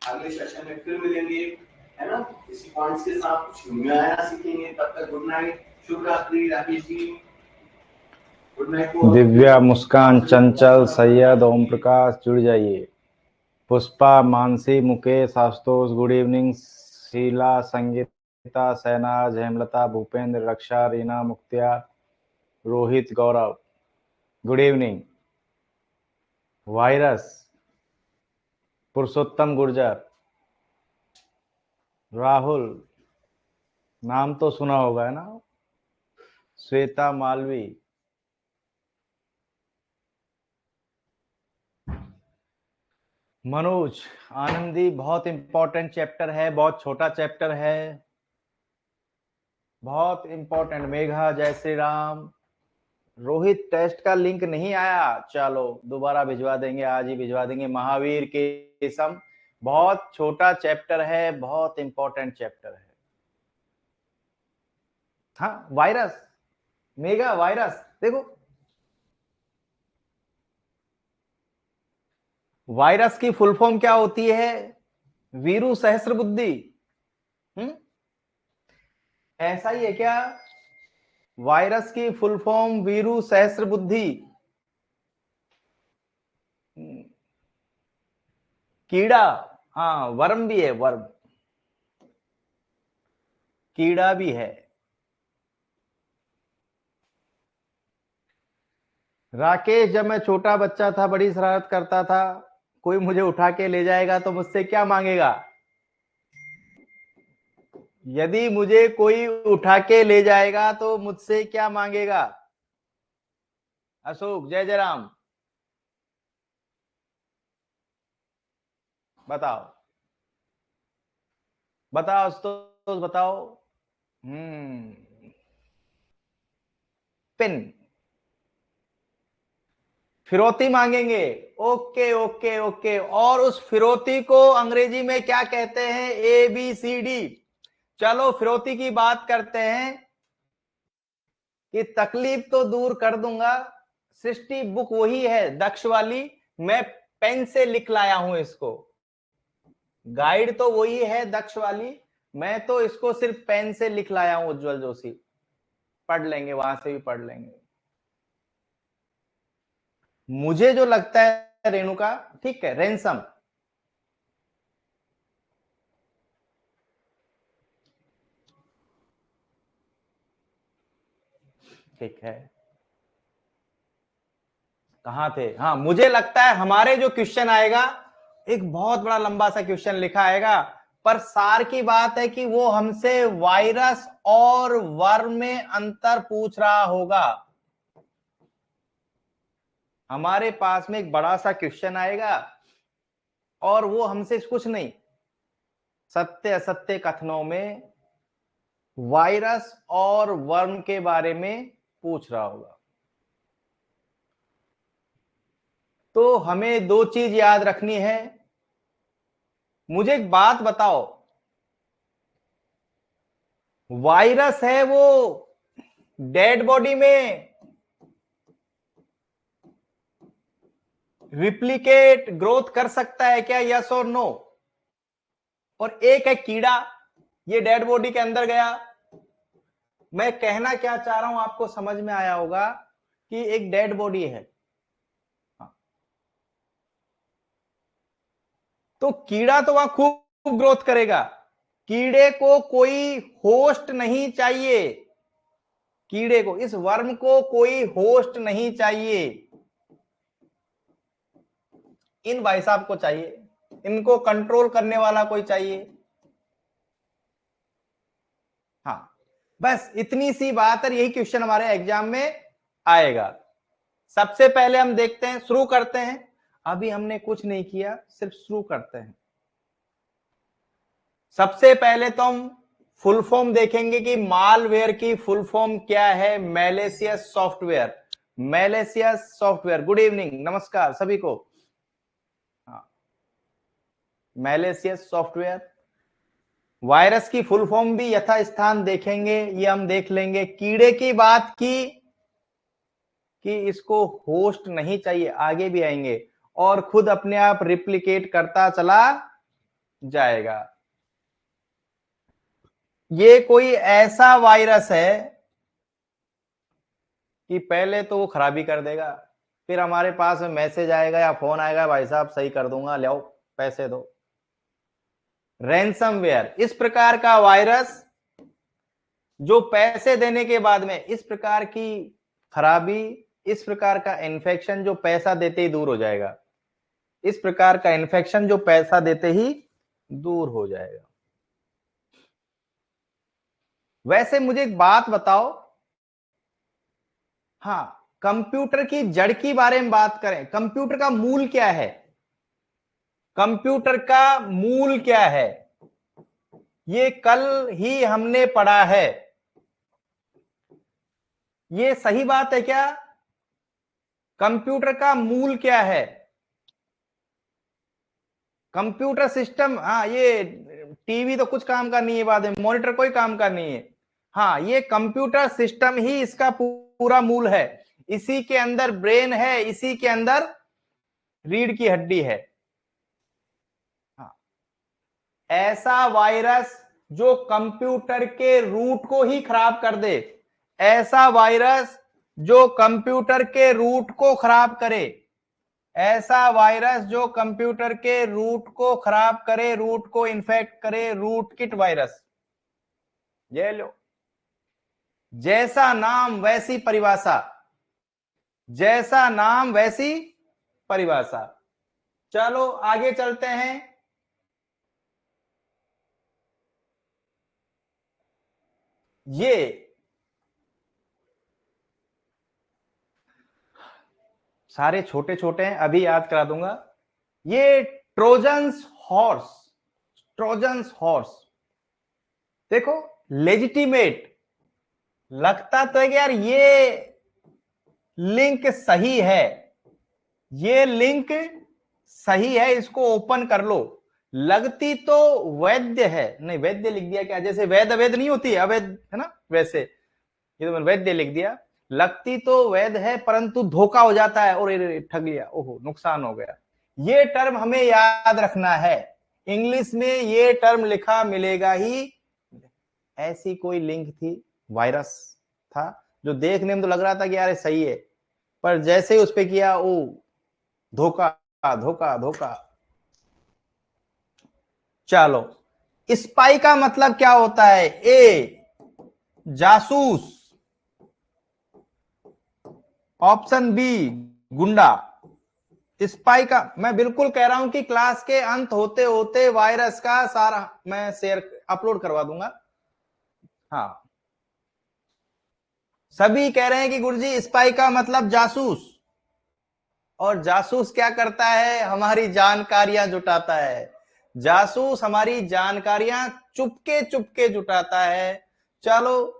अगले सेशन में फिर मिलेंगे, है ना। इसी पॉइंट्स के साथ कुछ नया सीखेंगे। तब तक गुड नाइट, शुभ रात्रि। Rakesh ji good night. दिव्या, मुस्कान, चंचल, सैयद, ओम प्रकाश जुड़ जाइए। Pushpa, Mansi, Mukesh, Ashutosh good evening. Sheela, Sangeeta, Shahnaz, Hemlata, Bhupendra, Raksha, Reena, Mukhtiyar, Rohit, Gaurav good evening. Virus, Purushottam Gurjar, Rahul, नाम तो सुना होगा है ना। श्वेता मालवी, मनोज, आनंदी। बहुत इंपॉर्टेंट चैप्टर है, बहुत छोटा चैप्टर है, बहुत इंपॉर्टेंट। मेघा, जय श्री राम। रोहित, टेस्ट का लिंक नहीं आया, चलो दोबारा भिजवा देंगे, आज ही भिजवा देंगे। महावीर के सम, बहुत छोटा चैप्टर है, बहुत इंपॉर्टेंट चैप्टर है। हाँ, वायरस, मेगा वायरस देखो, वायरस की फुल फॉर्म क्या होती है? वीरू सहस्त्रबुद्धि। ऐसा ही है क्या? वायरस की फुल फॉर्म वीरू सहस्त्रबुद्धि। कीड़ा, हाँ वर्म भी है, वर्म, कीड़ा भी है। राकेश, जब मैं छोटा बच्चा था बड़ी शरारत करता था, कोई मुझे उठा के ले जाएगा तो मुझसे क्या मांगेगा? यदि मुझे कोई उठा के ले जाएगा तो मुझसे क्या मांगेगा? अशोक, जय जय राम, बताओ बताओ तो बताओ। पिन, फिरौती मांगेंगे। Okay okay okay. और उस फिरौती को अंग्रेजी में क्या कहते हैं? ABCD। चलो फिरौती की बात करते हैं कि तकलीफ तो दूर कर दूंगा। सृष्टि बुक वही है, दक्ष वाली, मैं पेन से लिख लाया हूं इसको। गाइड तो वही है, दक्ष वाली, मैं तो इसको सिर्फ पेन से लिख लाया हूं। उज्जवल जोशी, पढ़ लेंगे, वहां से भी पढ़ लेंगे। मुझे जो लगता है रेणुका, ठीक है, रेंसम, ठीक है। कहां थे? हाँ, मुझे लगता है हमारे जो क्वेश्चन आएगा, एक बहुत बड़ा लंबा सा क्वेश्चन लिखा आएगा, पर सार की बात है कि वो हमसे वायरस और वर्म में अंतर पूछ रहा होगा। हमारे पास में एक बड़ा सा क्वेश्चन आएगा और वो हमसे कुछ नहीं, सत्य असत्य कथनों में वायरस और वर्म के बारे में पूछ रहा होगा। तो हमें दो चीज याद रखनी है। मुझे एक बात बताओ, वायरस है वो डेड बॉडी में रिप्लिकेट ग्रोथ कर सकता है क्या? यस और नो? और एक है कीड़ा, ये डेड बॉडी के अंदर गया। मैं कहना क्या चाह रहा हूं आपको समझ में आया होगा कि एक डेड बॉडी है, तो कीड़ा तो वहां खूब ग्रोथ करेगा। कीड़े को कोई होस्ट नहीं चाहिए, कीड़े को, इस वर्म को कोई होस्ट नहीं चाहिए, इन भाई साहब को चाहिए, इनको कंट्रोल करने वाला कोई चाहिए। हाँ, बस इतनी सी बात है। यही क्वेश्चन हमारे एग्जाम में आएगा। सबसे पहले हम देखते हैं, शुरू करते हैं। अभी हमने कुछ नहीं किया, सिर्फ शुरू करते हैं। सबसे पहले तो हम फुल फॉर्म देखेंगे कि मालवेयर की फुल फॉर्म क्या है। Malicious software, malicious software. Good evening, नमस्कार सभी को। हाँ, मैलेशियस सॉफ्टवेयर। वायरस की फुल फॉर्म भी यथास्थान देखेंगे, ये हम देख लेंगे। कीड़े की बात की कि इसको होस्ट नहीं चाहिए, आगे भी आएंगे, और खुद अपने आप रिप्लिकेट करता चला जाएगा। ये कोई ऐसा वायरस है कि पहले तो वो खराबी कर देगा, फिर हमारे पास में मैसेज आएगा या फोन आएगा, भाई साहब सही कर दूंगा, ले आओ पैसे दो। रैंसमवेयर इस प्रकार का वायरस जो पैसे देने के बाद में इस प्रकार की खराबी, इस प्रकार का इन्फेक्शन जो पैसा देते ही दूर हो जाएगा, इस प्रकार का इन्फेक्शन जो पैसा देते ही दूर हो जाएगा। वैसे मुझे एक बात बताओ, हाँ, कंप्यूटर की जड़ की बारे में बात करें, कंप्यूटर का मूल क्या है? कंप्यूटर का मूल क्या है? ये कल ही हमने पढ़ा है। ये सही बात है क्या? कंप्यूटर का मूल क्या है? कंप्यूटर सिस्टम, हाँ, ये टीवी तो कुछ काम का नहीं है, बाद में मॉनिटर कोई काम का नहीं है। हाँ, ये कंप्यूटर सिस्टम ही इसका पूरा मूल है। इसी के अंदर ब्रेन है, इसी के अंदर रीढ़ की हड्डी है। हाँ, ऐसा वायरस जो कंप्यूटर के रूट को ही खराब कर दे, ऐसा वायरस जो कंप्यूटर के रूट को खराब करे, ऐसा वायरस जो कंप्यूटर के रूट को खराब करे, रूट को इन्फेक्ट करे, रूट किट वायरस। ये लो, जैसा नाम वैसी परिभाषा, जैसा नाम वैसी परिभाषा। चलो आगे चलते हैं। ये सारे छोटे छोटे हैं, अभी याद करा दूंगा। ये ट्रोजन्स हॉर्स, ट्रोजन्स हॉर्स, देखो लेजिटिमेट लगता तो है कि यार ये लिंक सही है, ये लिंक सही है, इसको ओपन कर लो। लगती तो वैद्य है, नहीं वैद्य लिख दिया क्या, जैसे वैध अवैध नहीं होती, अवैध है ना, वैसे ये तो मैंने वैद्य लिख दिया। लगती तो वैध है परंतु धोखा हो जाता है, और ठग लिया, ओहो नुकसान हो गया। ये टर्म हमें याद रखना है, इंग्लिश में ये टर्म लिखा मिलेगा ही। ऐसी कोई लिंक थी, वायरस था जो देखने में तो लग रहा था कि यार सही है, पर जैसे ही उस पे किया, ओ धोखा धोखा धोखा। चलो, स्पाई का मतलब क्या होता है? ए जासूस, ऑप्शन बी गुंडा। स्पाई का मैं बिल्कुल कह रहा हूं कि क्लास के अंत होते होते वायरस का सारा मैं शेयर अपलोड करवा दूंगा। हाँ, सभी कह रहे हैं कि गुरुजी स्पाई का मतलब जासूस, और जासूस क्या करता है? हमारी जानकारियां जुटाता है। जासूस हमारी जानकारियां चुपके चुपके जुटाता है। चलो,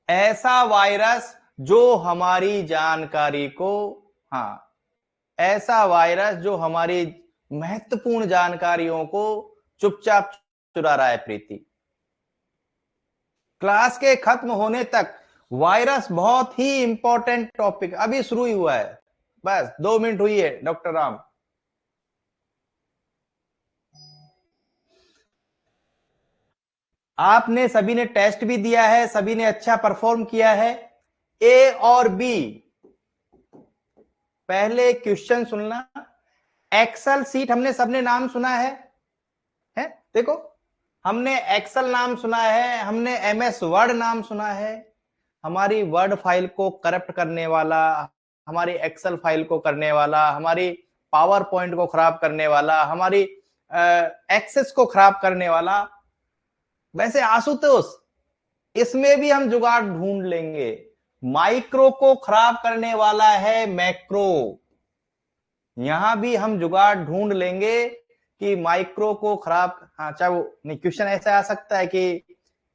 ऐसा वायरस जो हमारी जानकारी को, हाँ, ऐसा वायरस जो हमारी महत्वपूर्ण जानकारियों को चुपचाप चुरा रहा है। प्रीति, क्लास के खत्म होने तक वायरस बहुत ही इंपॉर्टेंट टॉपिक, अभी शुरू ही हुआ है, बस 2 मिनट हुई है। डॉक्टर राम, आपने सभी ने टेस्ट भी दिया है, सभी ने अच्छा परफॉर्म किया है। ए और बी, पहले क्वेश्चन सुनना। एक्सेल सीट हमने सबने नाम सुना है? देखो, हमने एक्सेल नाम सुना है, हमने एमएस वर्ड नाम सुना है। हमारी वर्ड फाइल को करप्ट करने वाला, हमारी एक्सेल फाइल को करने वाला, हमारी पावर पॉइंट को खराब करने वाला, हमारी एक्सेस को खराब करने वाला। वैसे आशुतोष, इसमें भी हम जुगाड़ ढूंढ लेंगे। माइक्रो को खराब करने वाला है मैक्रो, यहां भी हम जुगाड़ ढूंढ लेंगे कि माइक्रो को खराब, हाँ, चाहे वो नहीं, क्वेश्चन ऐसा आ सकता है कि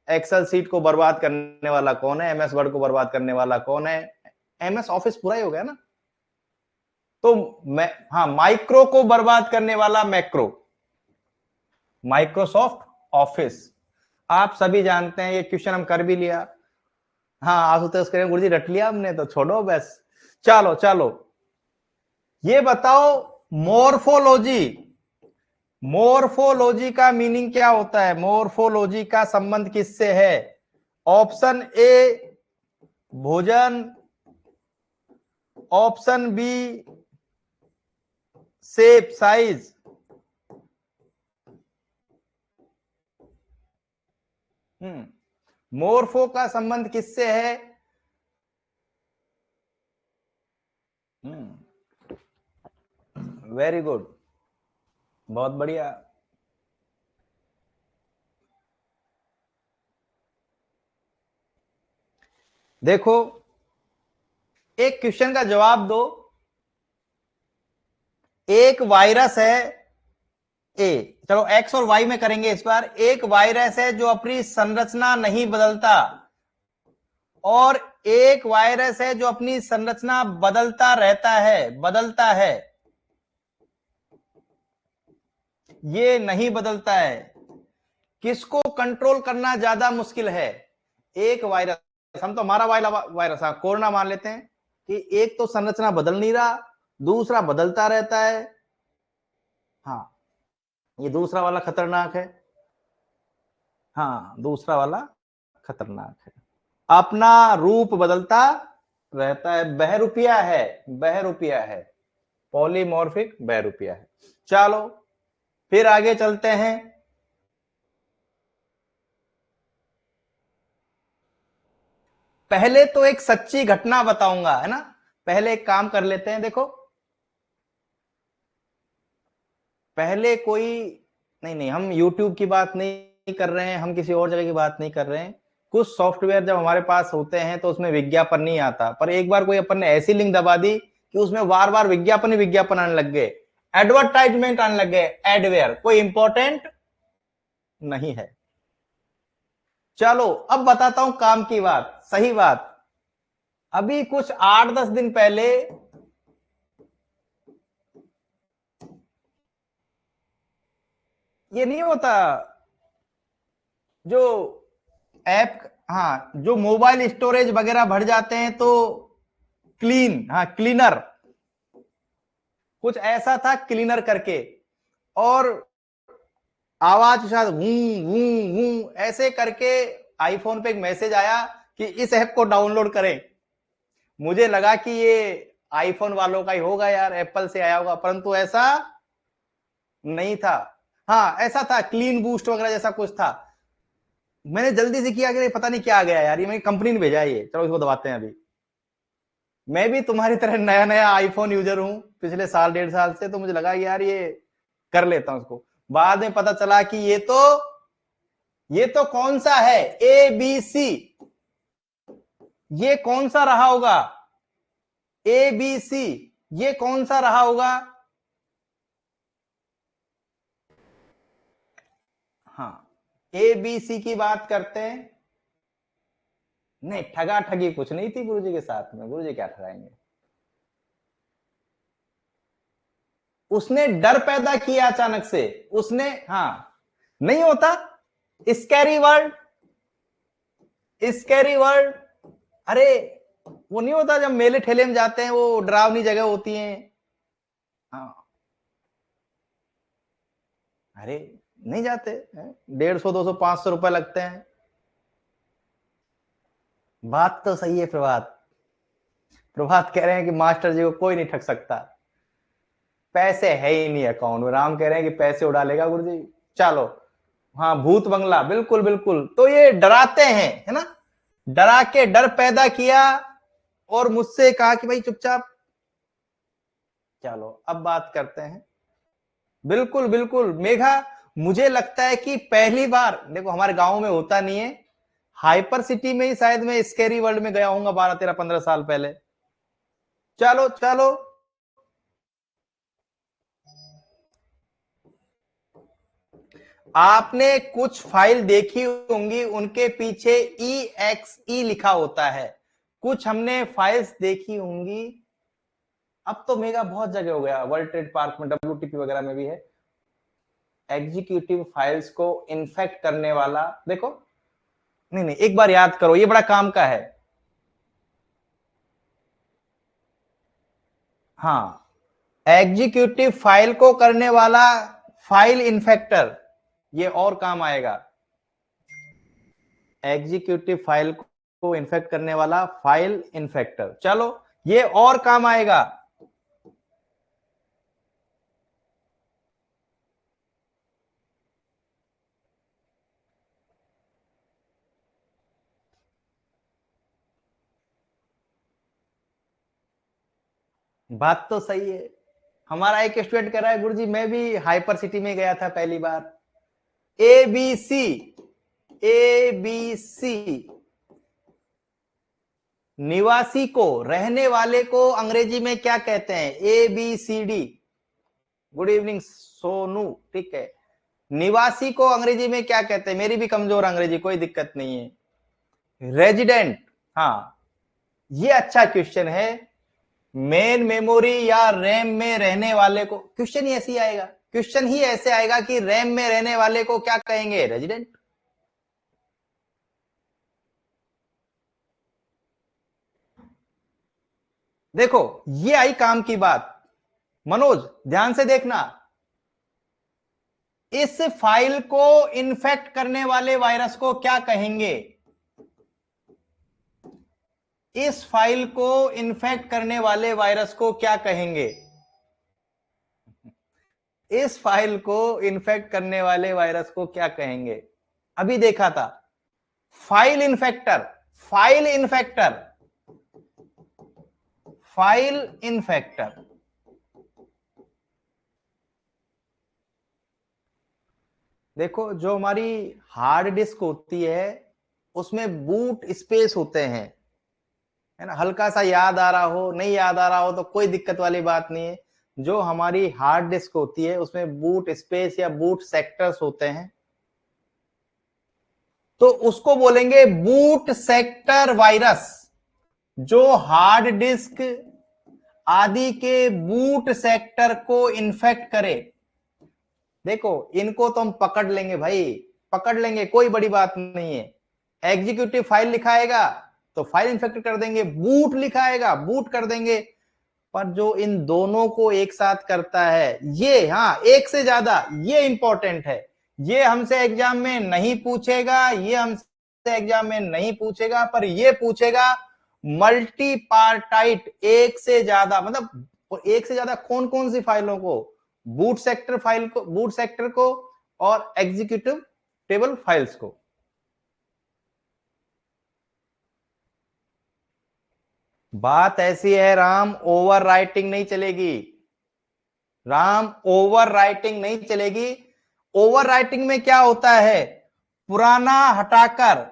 एक्सेल सीट को बर्बाद करने वाला कौन है, एमएस वर्ड को बर्बाद करने वाला कौन है। एमएस ऑफिस पूरा ही हो गया ना, तो मैं, हाँ, माइक्रो को बर्बाद करने वाला मैक्रो, माइक्रोसॉफ्ट ऑफिस। आप सभी जानते हैं, ये क्वेश्चन हम कर भी लिया। हाँ, आशुतोष करें गुरुजी रट लिया हमने, तो छोड़ो बस। चलो चलो, ये बताओ मोर्फोलॉजी, मोर्फोलॉजी का मीनिंग क्या होता है? मोर्फोलॉजी का संबंध किससे है? ऑप्शन ए भोजन, option B shape size, morpho का संबंध किससे है? वेरी गुड, बहुत बढ़िया। देखो एक क्वेश्चन का जवाब दो। एक वायरस है ए, चलो एक्स और वाई में करेंगे इस बार। एक वायरस है जो अपनी संरचना नहीं बदलता, और एक वायरस है जो अपनी संरचना बदलता रहता है, बदलता है। ये नहीं बदलता है। किसको कंट्रोल करना ज्यादा मुश्किल है? एक वायरस, हम तो हमारा वायरस कोरोना मान लेते हैं कि एक तो संरचना बदल नहीं रहा, दूसरा बदलता रहता है। हाँ, ये दूसरा वाला खतरनाक है। हाँ, दूसरा वाला खतरनाक है, अपना रूप बदलता रहता है, बहरूपिया है, बहरूपिया है, पॉलीमॉर्फिक बहरूपिया है। चलो फिर आगे चलते हैं। पहले तो एक सच्ची घटना बताऊंगा, है ना। पहले एक काम कर लेते हैं। देखो पहले कोई, नहीं नहीं, हम YouTube की बात नहीं कर रहे हैं, हम किसी और जगह की बात नहीं कर रहे हैं। कुछ सॉफ्टवेयर जब हमारे पास होते हैं तो उसमें विज्ञापन नहीं आता, पर एक बार कोई अपन ने ऐसी लिंक दबा दी कि उसमें बार बार विज्ञापन ही विज्ञापन आने लग गए, एडवर्टाइजमेंट आने लग गए, एडवेयर, कोई इंपॉर्टेंट नहीं है। चलो अब बताता हूं काम की बात, सही बात। अभी कुछ 8-10 दिन पहले ये नहीं होता जो ऐप, हाँ, जो मोबाइल स्टोरेज वगैरह भर जाते हैं तो क्लीन, हाँ क्लीनर, कुछ ऐसा था क्लीनर करके, और आवाज के साथ वूं वूं वूं ऐसे करके आईफोन पे एक मैसेज आया कि इस ऐप को डाउनलोड करें। मुझे लगा कि ये आईफोन वालों का ही होगा यार, एप्पल से आया होगा, परंतु ऐसा नहीं था। हाँ ऐसा था, क्लीन बूस्ट वगैरह जैसा कुछ था। मैंने जल्दी से किया कि पता नहीं क्या आ गया यार, ये मेरी कंपनी ने भेजा है, ये चलो इसको दबाते हैं। अभी मैं भी तुम्हारी तरह नया नया आईफोन यूजर हूं पिछले साल 1.5 साल से, तो मुझे लगा यार ये कर लेता हूं इसको। बाद में पता चला कि ये तो कौन सा है, ए बी सी। ये कौन सा रहा होगा? ए बी सी, ये कौन सा रहा होगा? हाँ, ए बी सी की बात करते हैं। नहीं, ठगा ठगी कुछ नहीं थी गुरुजी के साथ में, गुरुजी क्या ठगाएंगे। उसने डर पैदा किया अचानक से, उसने, हाँ, नहीं होता स्कैरी वर्ल्ड, स्कैरी वर्ल्ड। अरे वो नहीं होता जब मेले ठेले में जाते हैं, वो डरावनी जगह होती है। हाँ, अरे नहीं जाते, 150, 200, 500 रुपए लगते हैं। बात तो सही है। प्रभात, प्रभात कह रहे हैं कि मास्टर जी को कोई नहीं ठग सकता, पैसे है ही नहीं अकाउंट में। राम कह रहे हैं कि पैसे उड़ा लेगा गुरुजी। चलो, हाँ भूत बंगला, बिल्कुल बिल्कुल। तो ये डराते हैं, है ना, डरा के डर पैदा किया और मुझसे कहा कि भाई चुपचाप। चलो अब बात करते हैं। बिल्कुल बिल्कुल मेघा, मुझे लगता है कि पहली बार, देखो हमारे गांव में होता नहीं है, हाइपर सिटी में ही शायद मैं स्कैरी वर्ल्ड में गया हूँ 12, 13, 15 साल पहले। चलो चलो, आपने कुछ फाइल देखी होंगी, उनके पीछे EXE लिखा होता है। कुछ हमने फाइल्स देखी होंगी, अब तो मेगा बहुत जगह हो गया, वर्ल्ड ट्रेड पार्क में, WTP वगैरह में भी है। एग्जीक्यूटिव फाइल्स को इन्फेक्ट करने वाला, देखो, नहीं नहीं, एक बार याद करो, ये बड़ा काम का है। हाँ, एग्जीक्यूटिव फाइल को करने वाला फाइल इन्फेक्टर, ये और काम आएगा। एग्जीक्यूटिव फाइल को इन्फेक्ट करने वाला फाइल इन्फेक्टर, चलो ये और काम आएगा। बात तो सही है। हमारा एक स्टूडेंट कह रहा है गुरुजी मैं भी हाइपर सिटी में गया था पहली बार। एबीसी, एबीसी निवासी को, रहने वाले को अंग्रेजी में क्या कहते हैं? ABCD। गुड इवनिंग सोनू, ठीक है। निवासी को अंग्रेजी में क्या कहते हैं? मेरी भी कमजोर अंग्रेजी, कोई दिक्कत नहीं है। रेजिडेंट, हाँ ये अच्छा क्वेश्चन है। मेन मेमोरी या रैम में रहने वाले को, क्वेश्चन ही ऐसे आएगा, क्वेश्चन ही ऐसे आएगा कि रैम में रहने वाले को क्या कहेंगे? रेजिडेंट। देखो ये आई काम की बात। मनोज ध्यान से देखना, इस फाइल को इन्फेक्ट करने वाले वायरस को क्या कहेंगे? इस फाइल को इन्फेक्ट करने वाले वायरस को क्या कहेंगे? इस फाइल को इन्फेक्ट करने वाले वायरस को क्या कहेंगे? अभी देखा था file infector, file infector, file infector. देखो जो हमारी हार्ड डिस्क होती है उसमें बूट स्पेस होते हैं, है ना। हल्का सा याद आ रहा हो, नहीं याद आ रहा हो तो कोई दिक्कत वाली बात नहीं है। जो हमारी हार्ड डिस्क होती है उसमें बूट स्पेस या बूट सेक्टर्स होते हैं, तो उसको बोलेंगे बूट सेक्टर वायरस। जो हार्ड डिस्क आदि के बूट सेक्टर को इन्फेक्ट करे। देखो इनको तो हम पकड़ लेंगे भाई, पकड़ लेंगे, कोई बड़ी बात नहीं है। एग्जीक्यूटिव फाइल लिखाएगा तो फाइल इन्फेक्ट कर देंगे, बूट लिखाएगा बूट कर देंगे। पर जो इन दोनों को एक साथ करता है ये, हाँ एक से ज्यादा, ये इंपॉर्टेंट है। ये हमसे एग्जाम में नहीं पूछेगा, ये हमसे एग्जाम में नहीं पूछेगा, पर ये पूछेगा मल्टी पार्टाइट, एक से ज्यादा, मतलब एक से ज्यादा कौन कौन सी फाइलों को? बूट सेक्टर फाइल को, बूट सेक्टर को, और एग्जीक्यूटिव टेबल फाइल्स को। बात ऐसी है राम, ओवर राइटिंग नहीं चलेगी। राम ओवर राइटिंग नहीं चलेगी। ओवर राइटिंग में क्या होता है? पुराना हटाकर,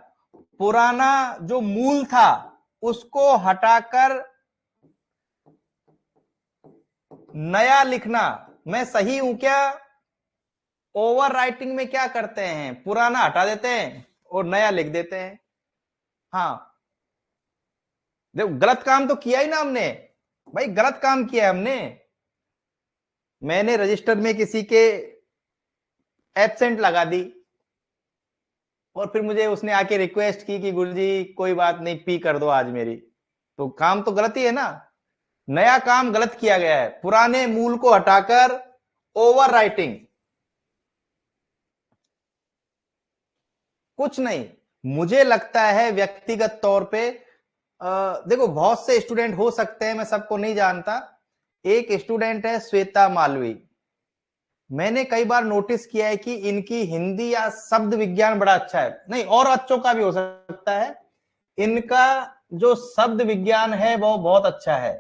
पुराना जो मूल था उसको हटाकर नया लिखना। मैं सही हूं क्या? ओवर राइटिंग में क्या करते हैं? पुराना हटा देते हैं और नया लिख देते हैं। हाँ देखो गलत काम तो किया ही ना हमने भाई, गलत काम किया हमने। मैंने रजिस्टर में किसी के एब्सेंट लगा दी और फिर मुझे उसने आके रिक्वेस्ट की कि गुरुजी कोई बात नहीं, पी कर दो आज मेरी। तो काम तो गलत ही है ना, नया काम गलत किया गया है। पुराने मूल को हटाकर ओवर राइटिंग, कुछ नहीं। मुझे लगता है व्यक्तिगत तौर पे, देखो बहुत से स्टूडेंट हो सकते हैं, मैं सबको नहीं जानता। एक स्टूडेंट है श्वेता मालवी, मैंने कई बार नोटिस किया है कि इनकी हिंदी या शब्द विज्ञान बड़ा अच्छा है, नहीं और बच्चों का भी हो सकता है। इनका जो शब्द विज्ञान है वो बहुत अच्छा है।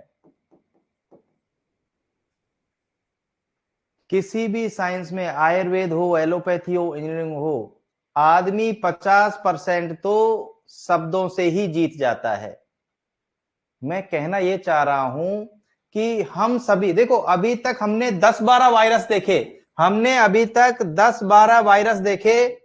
किसी भी साइंस में, आयुर्वेद हो, एलोपैथी हो, इंजीनियरिंग हो, आदमी 50% तो शब्दों से ही जीत जाता है। मैं कहना यह चाह रहा हूं कि हम सभी, देखो अभी तक हमने 10-12 वायरस देखे, हमने अभी तक 10-12 वायरस देखे,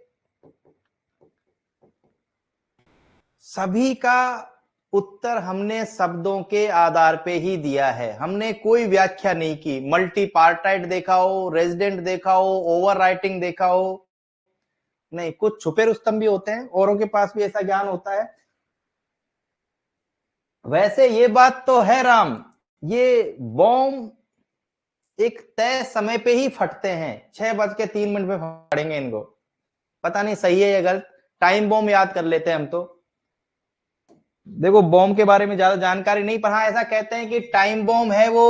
सभी का उत्तर हमने शब्दों के आधार पे ही दिया है। हमने कोई व्याख्या नहीं की। मल्टी पार्टाइट देखा हो, रेजिडेंट देखा हो, ओवर राइटिंग देखा हो, नहीं। कुछ छुपे रुस्तम भी होते हैं, औरों के पास भी ऐसा ज्ञान होता है। वैसे ये बात तो है राम, ये बॉम्ब एक तय समय पे ही फटते हैं, 6:03 पे फटेंगे इनको। पता नहीं सही है या गलत, टाइम बॉम्ब याद कर लेते हैं हम तो। देखो बॉम्ब के बारे में ज्यादा जानकारी नहीं, पर हाँ ऐसा कहते हैं कि टाइम बॉम्ब है वो,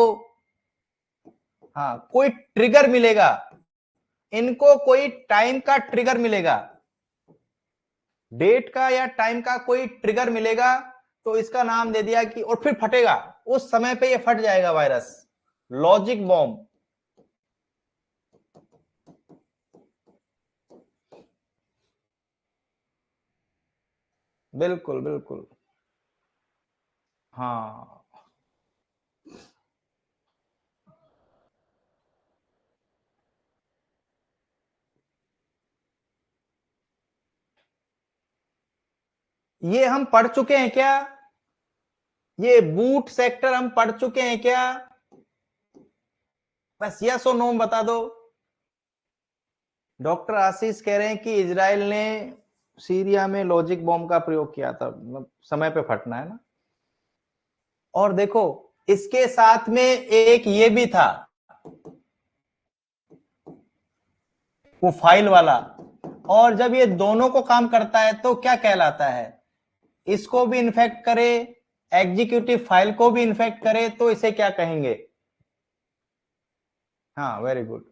हाँ कोई ट्रिगर मिलेगा इनको, कोई टाइम का ट्रिगर मिलेगा, डेट का या टाइम का कोई ट्रिगर मिलेगा, तो इसका नाम दे दिया कि, और फिर फटेगा उस समय पे, ये फट जाएगा वायरस, लॉजिक बॉम्ब। बिल्कुल बिल्कुल, हाँ ये हम पढ़ चुके हैं क्या, ये बूट सेक्टर हम पढ़ चुके हैं क्या, बस यस और नो बता दो। डॉक्टर आशीष कह रहे हैं कि इजराइल ने सीरिया में लॉजिक बॉम्ब का प्रयोग किया था, मतलब समय पे फटना है ना। और देखो इसके साथ में एक ये भी था, वो फाइल वाला, और जब ये दोनों को काम करता है तो क्या कहलाता है, इसको भी इन्फेक्ट करे, एग्जीक्यूटिव फाइल को भी इन्फेक्ट करे, तो इसे क्या कहेंगे। हाँ वेरी गुड,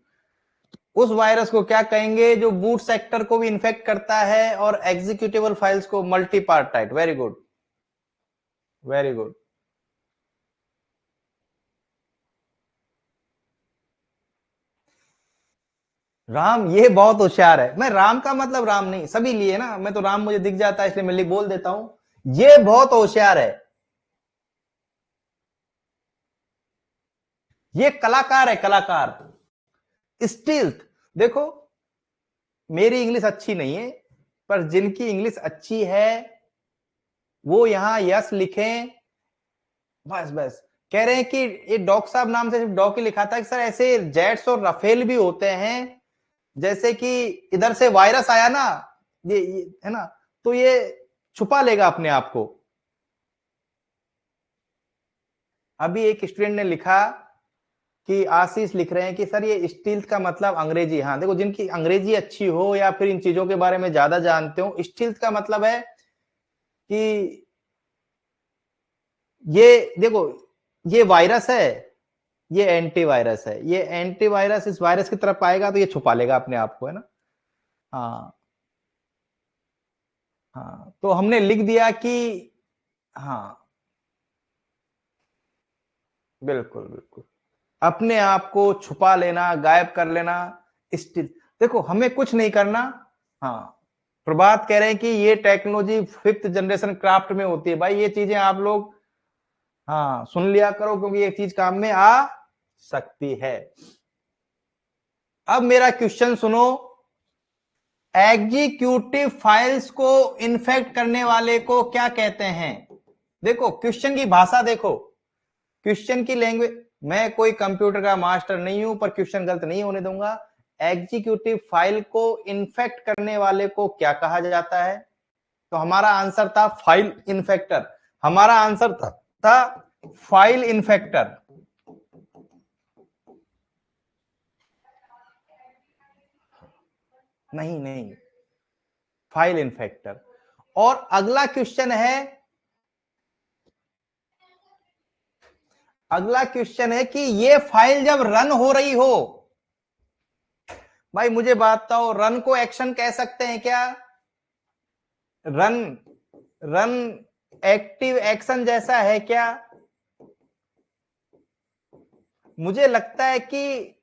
उस वायरस को क्या कहेंगे जो बूट सेक्टर को भी इन्फेक्ट करता है और एग्जीक्यूटिबल फाइल्स को, multipartite. Very good very good. Ram ये बहुत होशियार है, मैं राम का मतलब राम नहीं, सभी लिए ना, मैं तो राम मुझे दिख जाता है इसलिए मैं बोल देता हूं, ये बहुत होशियार है, ये कलाकार है, कलाकार। स्टील्थ, देखो मेरी इंग्लिश अच्छी नहीं है, पर जिनकी इंग्लिश अच्छी है वो यहां यस लिखें, बस बस। कह रहे हैं कि ये डॉक साहब नाम से सिर्फ डॉक ही लिखा था, कि सर ऐसे जेट्स और रफेल भी होते हैं, जैसे कि इधर से वायरस आया ना, ये है ना, तो ये छुपा लेगा अपने आप को। अभी एक स्टूडेंट ने लिखा कि आशीष लिख रहे हैं कि सर ये स्टील्थ का मतलब अंग्रेजी, हाँ देखो जिनकी अंग्रेजी अच्छी हो या फिर इन चीजों के बारे में ज्यादा जानते हो, स्टील्थ का मतलब है कि ये देखो ये वायरस है, ये एंटीवायरस है, ये एंटीवायरस इस वायरस की तरफ आएगा तो ये छुपा लेगा अपने आप को, है ना। हाँ हाँ, तो हमने लिख दिया कि, हाँ बिल्कुल बिल्कुल, अपने आप को छुपा लेना, गायब कर लेना, स्टिल। देखो हमें कुछ नहीं करना, हाँ प्रभात कह रहे हैं कि ये टेक्नोलॉजी 5th जनरेशन क्राफ्ट में होती है, भाई ये चीजें आप लोग हाँ सुन लिया करो, क्योंकि ये चीज काम में आ सकती है। अब मेरा क्वेश्चन सुनो, एग्जीक्यूटिव फाइल्स को इन्फेक्ट करने वाले को क्या कहते हैं। देखो क्वेश्चन की भाषा देखो, क्वेश्चन की लैंग्वेज, मैं कोई कंप्यूटर का मास्टर नहीं हूं, पर क्वेश्चन गलत नहीं होने दूंगा। एग्जीक्यूटिव फाइल को इन्फेक्ट करने वाले को क्या कहा जाता है, तो हमारा आंसर था फाइल इन्फेक्टर, हमारा आंसर था फाइल इन्फेक्टर। नहीं नहीं, फाइल इन्फेक्टर। और अगला क्वेश्चन है, अगला क्वेश्चन है कि ये फाइल जब रन हो रही हो, भाई मुझे बात बताओ, रन को एक्शन कह सकते हैं क्या, रन, रन एक्टिव एक्शन जैसा है क्या, मुझे लगता है कि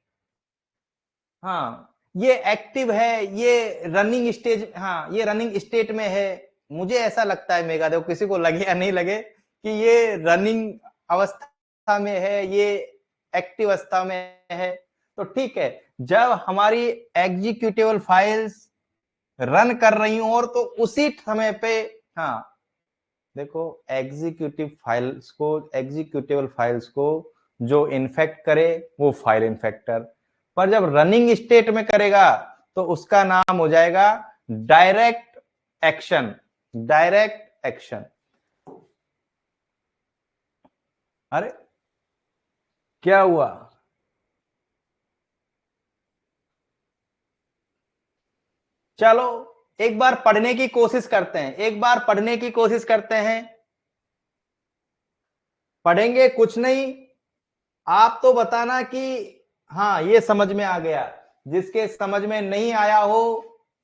हाँ ये एक्टिव है, ये रनिंग स्टेज, हाँ ये रनिंग स्टेट में है, मुझे ऐसा लगता है मेगा, देखो किसी को लगे या नहीं लगे कि ये रनिंग अवस्था में है, ये एक्टिव अवस्था में है, तो ठीक है। जब हमारी एग्जीक्यूटिबल फाइल्स रन कर रही हूं और तो उसी समय पे, हाँ देखो एग्जीक्यूटिबल फाइल्स को जो इन्फेक्ट करे वो फाइल इन्फेक्टर, पर जब रनिंग स्टेट में करेगा तो उसका नाम हो जाएगा डायरेक्ट एक्शन, डायरेक्ट एक्शन। अरे क्या हुआ, चलो एक बार पढ़ने की कोशिश करते हैं, एक बार पढ़ने की कोशिश करते हैं। पढ़ेंगे कुछ नहीं, आप तो बताना कि हाँ ये समझ में आ गया। जिसके समझ में नहीं आया हो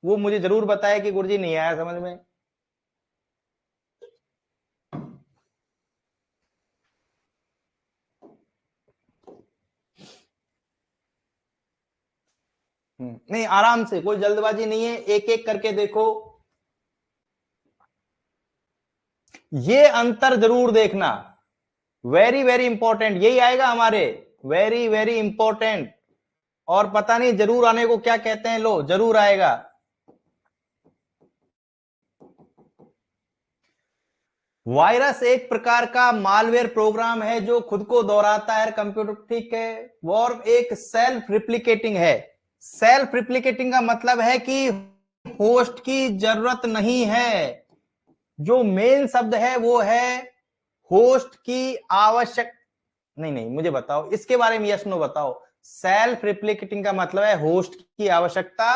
वो मुझे जरूर बताए कि गुरुजी नहीं आया समझ में। नहीं आराम से, कोई जल्दबाजी नहीं है, एक एक करके देखो। ये अंतर जरूर देखना, वेरी वेरी इंपॉर्टेंट, यही आएगा हमारे, वेरी वेरी इंपॉर्टेंट। और पता नहीं जरूर आने को क्या कहते हैं, लो जरूर आएगा। वायरस एक प्रकार का मालवेयर प्रोग्राम है जो खुद को दोहराता है कंप्यूटर, ठीक है। वॉर्म एक सेल्फ रिप्लिकेटिंग है। सेल्फ रिप्लिकेटिंग का मतलब है कि होस्ट की जरूरत नहीं है। जो मेन शब्द है वो है होस्ट की आवश्यक नहीं, नहीं मुझे बताओ इसके बारे में, यस नो बताओ। सेल्फ रिप्लिकेटिंग का मतलब है होस्ट की आवश्यकता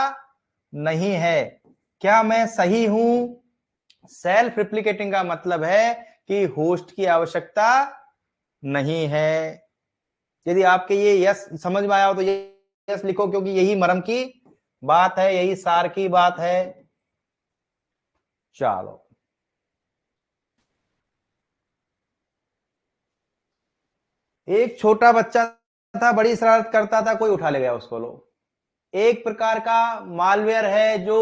नहीं है। क्या मैं सही हूं? सेल्फ रिप्लिकेटिंग का मतलब है कि होस्ट की आवश्यकता नहीं है। यदि आपके ये यस समझ में आया हो तो ये यस लिखो, क्योंकि यही मरम की बात है, यही सार की बात है। चलो एक छोटा बच्चा था, बड़ी शरारत करता था, कोई उठा ले गया उसको। लो एक प्रकार का मालवेयर है जो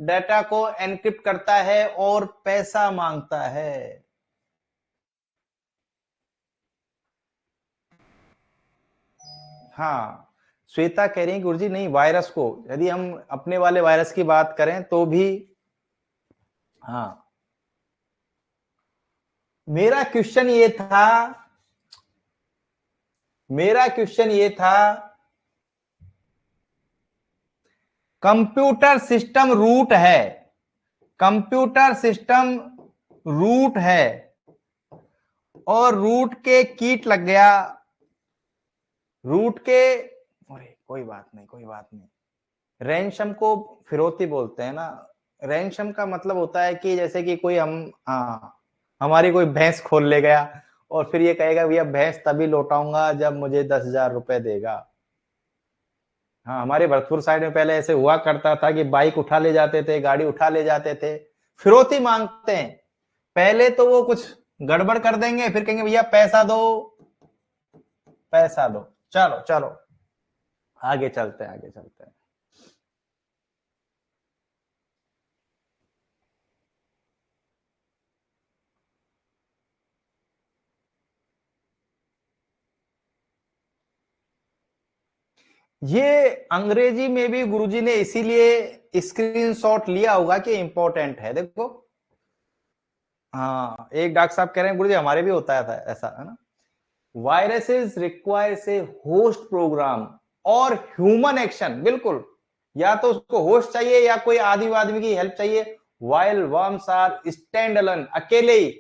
डाटा को एनक्रिप्ट करता है और पैसा मांगता है। हाँ श्वेता कह रही है गुरुजी नहीं, वायरस को, यदि हम अपने वाले वायरस की बात करें तो भी हाँ। मेरा क्वेश्चन ये था, मेरा क्वेश्चन ये था, कंप्यूटर सिस्टम रूट है, कंप्यूटर सिस्टम रूट है और रूट के कीट लग गया, रूट के, अरे कोई बात नहीं कोई बात नहीं। रैंसम को फिरौती बोलते हैं ना। रैंसम का मतलब होता है कि जैसे कि कोई हमारी कोई भैंस खोल ले गया और फिर ये कहेगा भैया भैंस तभी लौटाऊंगा जब मुझे 10,000 रुपए देगा। हाँ हमारे भरतपुर साइड में पहले ऐसे हुआ करता था कि बाइक उठा ले जाते थे, गाड़ी उठा ले जाते थे, फिरौती मांगते हैं। पहले तो वो कुछ गड़बड़ कर देंगे, फिर कहेंगे भैया पैसा दो, पैसा दो। चलो चलो आगे चलते हैं, आगे चलते हैं। ये अंग्रेजी में भी गुरुजी ने इसीलिए स्क्रीनशॉट लिया होगा कि इंपॉर्टेंट है। देखो हाँ एक डॉक्टर साहब कह रहे हैं गुरुजी हमारे भी होता है ऐसा, है ना। Viruses requires a host program और ह्यूमन एक्शन, बिल्कुल, या तो उसको होस्ट चाहिए या कोई आदमी की हेल्प चाहिए। While worms are stand alone, अकेले ही,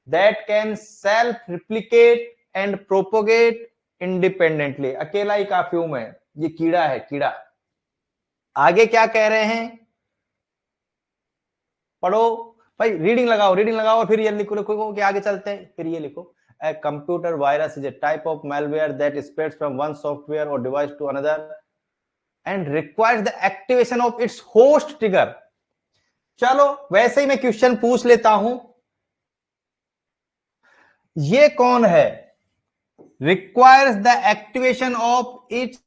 that can self replicate and propagate independently, अकेला ही काफी है। ये कीड़ा है, कीड़ा। आगे क्या कह रहे हैं पढ़ो भाई, रीडिंग लगाओ, रीडिंग लगाओ, फिर ये लिखो लिखो कि आगे चलते हैं, फिर ये लिखो। A computer virus is a type of malware that spreads from one software or device to another and requires the activation of its host trigger। चलो वैसे ही मैं क्वेश्चन पूछ लेता हूं, ये कौन है? requires the activation of its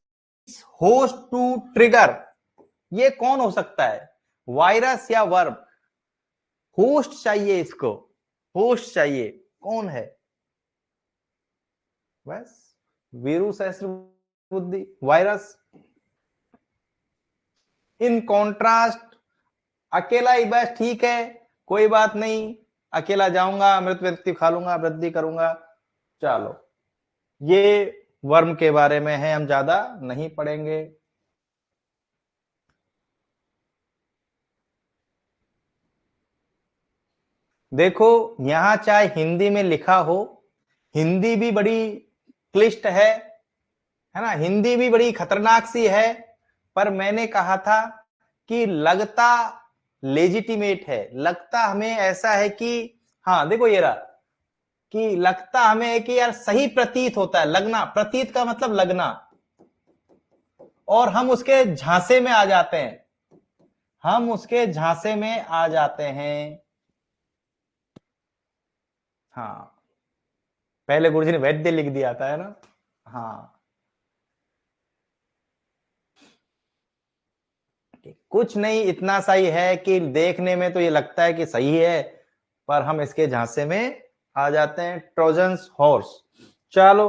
host to trigger, ये कौन हो सकता है? वायरस या वर्म? होस्ट चाहिए इसको, होस्ट चाहिए, कौन है? बस वीरू सहस्त्र बुद्धि, वायरस। इन कॉन्ट्रास्ट अकेला ही बस ठीक है, कोई बात नहीं, अकेला जाऊंगा, मृत व्यक्ति खा लूंगा, वृद्धि करूंगा। चलो ये वर्म के बारे में है, हम ज्यादा नहीं पढ़ेंगे। देखो यहां चाहे हिंदी में लिखा हो, हिंदी भी बड़ी क्लिष्ट है ना, हिंदी भी बड़ी खतरनाक सी है, पर मैंने कहा था कि लगता लेजिटिमेट है, लगता हमें ऐसा है कि हाँ देखो ये रहा कि लगता हमें है कि यार सही प्रतीत होता है, लगना, प्रतीत का मतलब लगना, और हम उसके झांसे में आ जाते हैं, हम उसके झांसे में आ जाते हैं। हाँ, पहले गुरुजी ने वैद्य लिख दिया था, है ना। हाँ, कुछ नहीं, इतना सही है कि देखने में तो ये लगता है कि सही है, पर हम इसके झांसे में आ जाते हैं। Trojans horse. चलो,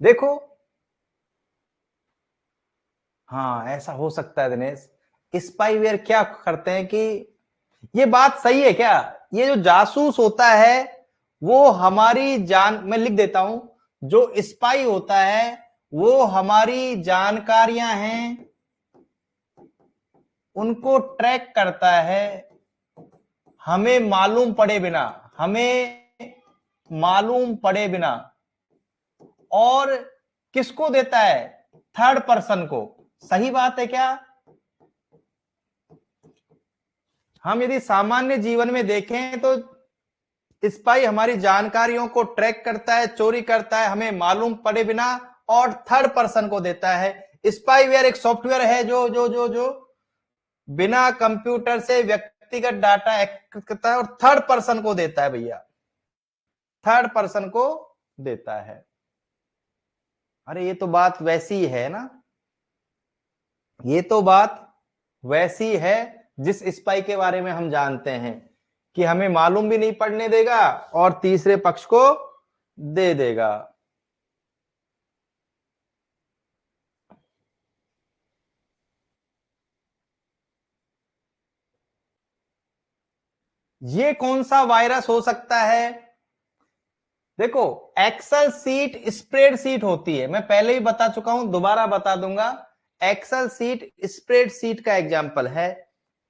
देखो, हाँ ऐसा हो सकता है दिनेश। स्पाईवेयर क्या करते हैं कि ये बात सही है क्या, ये जो जासूस होता है वो हमारी जान, मैं लिख देता हूं, जो स्पाई होता है वो हमारी जानकारियां हैं उनको ट्रैक करता है, हमें मालूम पड़े बिना, हमें मालूम पड़े बिना, और किसको देता है, थर्ड पर्सन को। सही बात है क्या। हम यदि सामान्य जीवन में देखें तो स्पाई हमारी जानकारियों को ट्रैक करता है, चोरी करता है, हमें मालूम पड़े बिना, और थर्ड पर्सन को देता है। स्पाईवेयर एक सॉफ्टवेयर है जो जो जो जो बिना कंप्यूटर से व्यक्तिगत डाटा एकत्रित करता है और थर्ड पर्सन को देता है भैया, थर्ड पर्सन को देता है। अरे ये तो बात वैसी है ना, ये तो बात वैसी है जिस स्पाई के बारे में हम जानते हैं कि हमें मालूम भी नहीं पड़ने देगा और तीसरे पक्ष को दे देगा। ये कौन सा वायरस हो सकता है। देखो, एक्सेल सीट स्प्रेड सीट होती है, मैं पहले ही बता चुका हूं, दोबारा बता दूंगा। एक्सेल सीट स्प्रेड सीट का एग्जांपल है।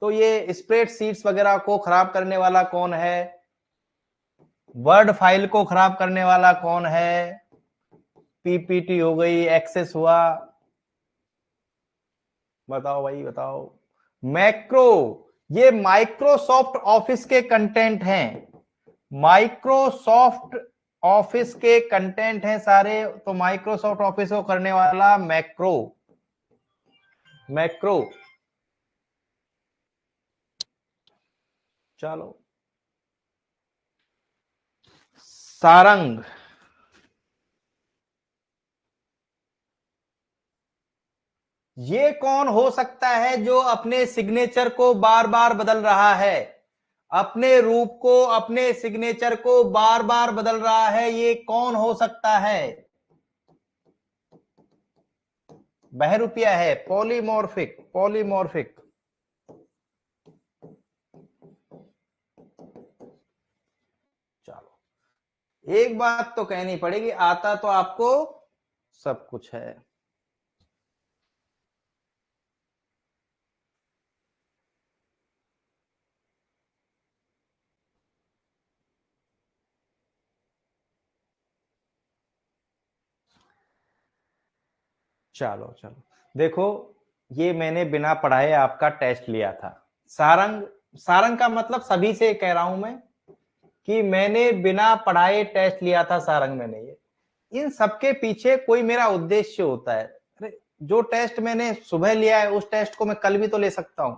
तो ये स्प्रेड सीट्स वगैरह को खराब करने वाला कौन है, वर्ड फाइल को खराब करने वाला कौन है, पीपीटी हो गई, एक्सेस हुआ, बताओ भाई बताओ। मैक्रो, ये माइक्रोसॉफ्ट ऑफिस के कंटेंट हैं, माइक्रोसॉफ्ट ऑफिस के कंटेंट हैं सारे, तो माइक्रोसॉफ्ट ऑफिस को करने वाला मैक्रो, मैक्रो। चलो, सारंग, ये कौन हो सकता है जो अपने सिग्नेचर को बार बार बदल रहा है, अपने रूप को, अपने सिग्नेचर को बार बार बदल रहा है, ये कौन हो सकता है। बहरूपिया है, पॉलीमॉर्फिक, पॉलीमॉर्फिक। चलो, एक बात तो कहनी पड़ेगी, आता तो आपको सब कुछ है। चलो चलो, देखो, ये मैंने बिना पढ़ाए आपका टेस्ट लिया था। सारंग, सारंग का मतलब सभी से कह रहा हूं मैं कि मैंने बिना पढ़ाए टेस्ट लिया था सारंग, मैंने ये, इन सबके पीछे कोई मेरा उद्देश्य होता है। अरे जो टेस्ट मैंने सुबह लिया है उस टेस्ट को मैं कल भी तो ले सकता हूं,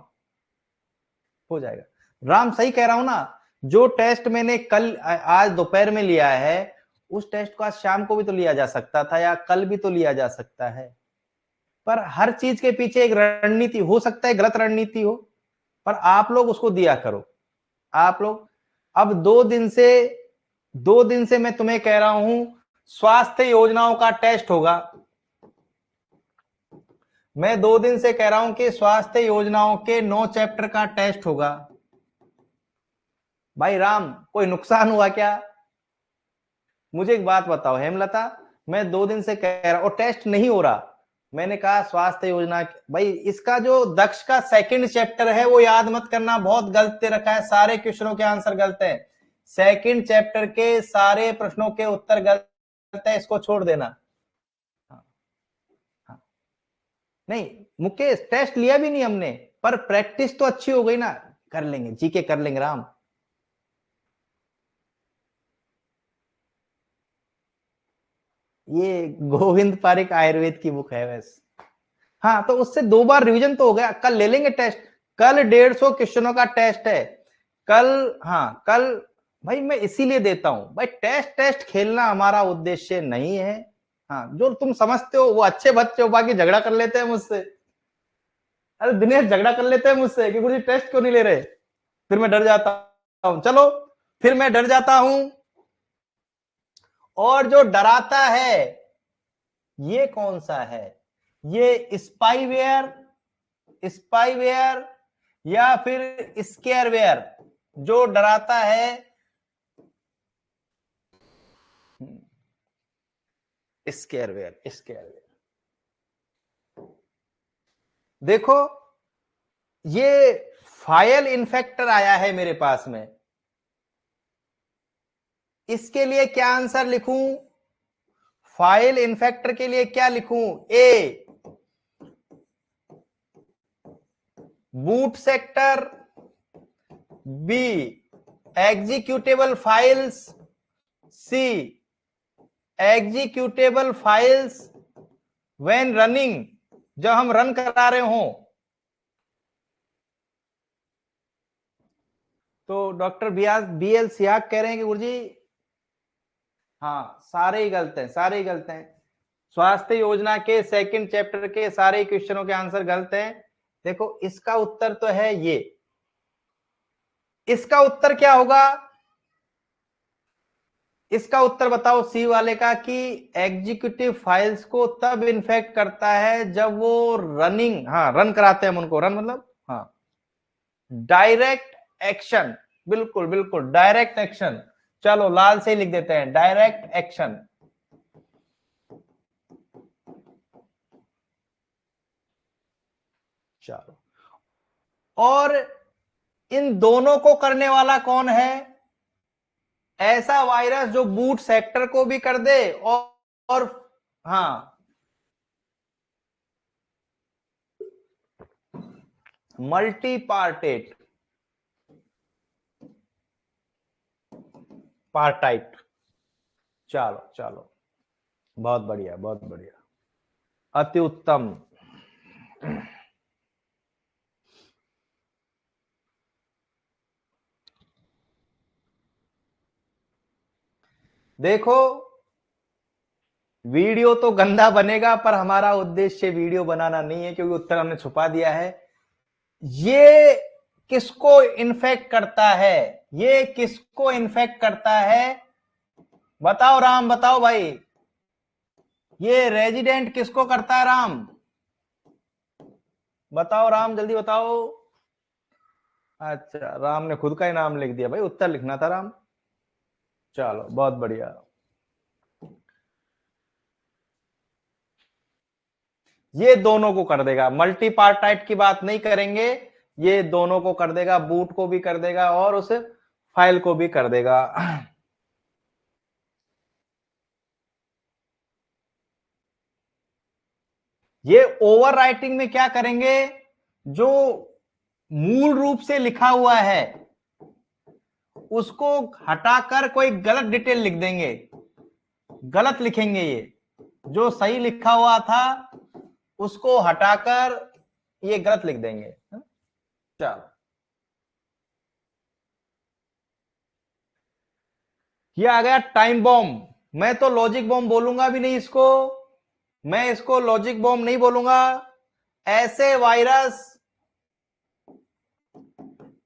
हो जाएगा। राम सही कह रहा हूं ना, जो टेस्ट मैंने कल आज दोपहर में लिया है उस टेस्ट को आज शाम को भी तो लिया जा सकता था या कल भी तो लिया जा सकता है। पर हर चीज के पीछे एक रणनीति हो सकता है, गलत रणनीति हो, पर आप लोग उसको दिया करो। आप लोग अब 2 दिन से मैं तुम्हें कह रहा हूं स्वास्थ्य योजनाओं का टेस्ट होगा, मैं 2 दिन से कह रहा हूं कि स्वास्थ्य योजनाओं के 9 चैप्टर का टेस्ट होगा। भाई राम, कोई नुकसान हुआ क्या, मुझे एक बात बताओ हेमलता, मैं 2 दिन से कह रहा हूं और टेस्ट नहीं हो रहा, मैंने कहा स्वास्थ्य योजना, भाई इसका जो दक्ष का सेकंड चैप्टर है वो याद मत करना, बहुत गलत दे रखा है, सारे क्वेश्चनों के आंसर गलत है। सेकंड चैप्टर के सारे प्रश्नों के उत्तर गलत है, इसको छोड़ देना। नहीं मुकेश, टेस्ट लिया भी नहीं हमने, पर प्रैक्टिस तो अच्छी हो गई ना, कर लेंगे, जीके कर लेंगे राम। ये गोविंद पारिक आयुर्वेद की बुक है वैसे। हाँ तो उससे 2 बार रिवीजन तो हो गया, कल ले लेंगे टेस्ट, कल 150 क्वेश्चनों का टेस्ट है कल। हाँ कल भाई मैं इसीलिए देता हूं भाई, टेस्ट टेस्ट खेलना हमारा उद्देश्य नहीं है। हाँ जो तुम समझते हो वो अच्छे बच्चे हो, बाकी झगड़ा कर लेते हैं मुझसे। अरे दिनेश झगड़ा कर लेते हैं मुझसे कि गुरुजी टेस्ट क्यों नहीं ले रहे, फिर मैं डर जाता हूं, चलो फिर मैं डर जाता हूं। और जो डराता है ये कौन सा है, ये स्पाईवेयर, स्पाईवेयर या फिर स्केयरवेयर, जो डराता है। स्केयरवेयर, स्केयरवेयर। देखो ये फाइल इन्फेक्टर आया है मेरे पास में, इसके लिए क्या आंसर लिखूं, फाइल इन्फेक्टर के लिए क्या लिखूं, A boot sector, B executable files, C executable files when running, जब हम रन करा रहे हो। तो डॉक्टर बी एल सियाग कह रहे हैं कि गुरुजी हाँ सारे ही गलत हैं, सारे ही गलत हैं, स्वास्थ्य योजना के सेकंड चैप्टर के सारे क्वेश्चनों के आंसर गलत हैं। देखो इसका उत्तर तो है ये, इसका उत्तर क्या होगा, इसका उत्तर बताओ सी वाले का, कि एग्जीक्यूटिव फाइल्स को तब इन्फेक्ट करता है जब वो रनिंग, हाँ रन कराते हैं हम उनको, रन मतलब हाँ डायरेक्ट एक्शन, बिल्कुल बिल्कुल डायरेक्ट एक्शन, चलो लाल से ही लिख देते हैं डायरेक्ट एक्शन। चलो और इन दोनों को करने वाला कौन है, ऐसा वायरस जो बूट सेक्टर को भी कर दे और हाँ मल्टी पार्टेट पार्टाइट। चलो चलो बहुत बढ़िया, बहुत बढ़िया, अति उत्तम। देखो वीडियो तो गंदा बनेगा, पर हमारा उद्देश्य वीडियो बनाना नहीं है, क्योंकि उत्तर हमने छुपा दिया है। ये किसको इन्फेक्ट करता है, ये किसको इन्फेक्ट करता है, बताओ राम, बताओ भाई, ये रेजिडेंट किसको करता है राम, बताओ राम जल्दी बताओ। अच्छा राम ने खुद का ही नाम लिख दिया, भाई उत्तर लिखना था राम। चलो बहुत बढ़िया, ये दोनों को कर देगा, मल्टी पार्टाइट की बात नहीं करेंगे, ये दोनों को कर देगा, बूट को भी कर देगा और उस फाइल को भी कर देगा। ये ओवर राइटिंग में क्या करेंगे, जो मूल रूप से लिखा हुआ है उसको हटाकर कोई गलत डिटेल लिख देंगे, गलत लिखेंगे, ये जो सही लिखा हुआ था उसको हटाकर ये गलत लिख देंगे। चलो ये आ गया टाइम बॉम्ब, मैं तो लॉजिक बॉम्ब बोलूंगा भी नहीं इसको, मैं इसको लॉजिक बॉम्ब नहीं बोलूंगा। ऐसे वायरस,